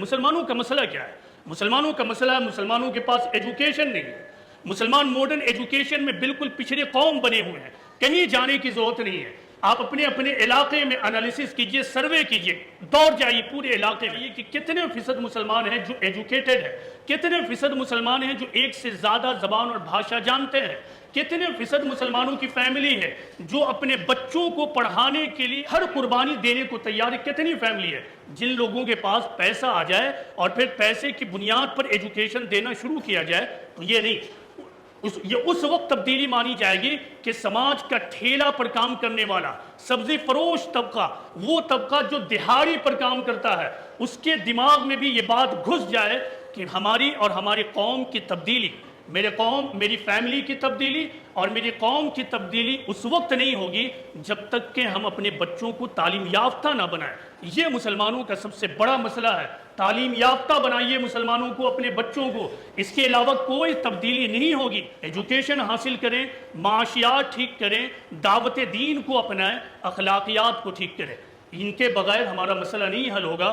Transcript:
مسلمانوں کا مسئلہ کیا ہے؟ مسلمانوں کا مسئلہ ہے مسلمانوں کے پاس ایجوکیشن نہیں ہے۔ مسلمان ماڈرن ایجوکیشن میں بالکل پچھڑے قوم بنے ہوئے ہیں، کہیں جانے کی ضرورت نہیں ہے۔ آپ اپنے علاقے میں انالیسس کیجئے، سروے کیجئے، دور جائیے پورے علاقے میں کہ کتنے فیصد مسلمان ہیں جو ایجوکیٹڈ ہیں، کتنے فیصد مسلمان ہیں جو ایک سے زیادہ زبان اور بھاشا جانتے ہیں، کتنے فیصد مسلمانوں کی فیملی ہے جو اپنے بچوں کو پڑھانے کے لیے ہر قربانی دینے کو تیار ہے، کتنی فیملی ہے۔ جن لوگوں کے پاس پیسہ آ جائے اور پھر پیسے کی بنیاد پر ایجوکیشن دینا شروع کیا جائے تو یہ نہیں، یہ اس وقت تبدیلی مانی جائے گی کہ سماج کا ٹھیلا پر کام کرنے والا سبزی فروش طبقہ، وہ طبقہ جو دہاڑی پر کام کرتا ہے، اس کے دماغ میں بھی یہ بات گھس جائے کہ ہماری اور ہماری قوم کی تبدیلی، میری فیملی کی تبدیلی اور میری قوم کی تبدیلی اس وقت نہیں ہوگی جب تک کہ ہم اپنے بچوں کو تعلیم یافتہ نہ بنائیں۔ یہ مسلمانوں کا سب سے بڑا مسئلہ ہے۔ تعلیم یافتہ بنائیے مسلمانوں کو، اپنے بچوں کو، اس کے علاوہ کوئی تبدیلی نہیں ہوگی۔ ایجوکیشن حاصل کریں، معاشیات ٹھیک کریں، دعوت دین کو اپنائیں، اخلاقیات کو ٹھیک کریں۔ ان کے بغیر ہمارا مسئلہ نہیں حل ہوگا۔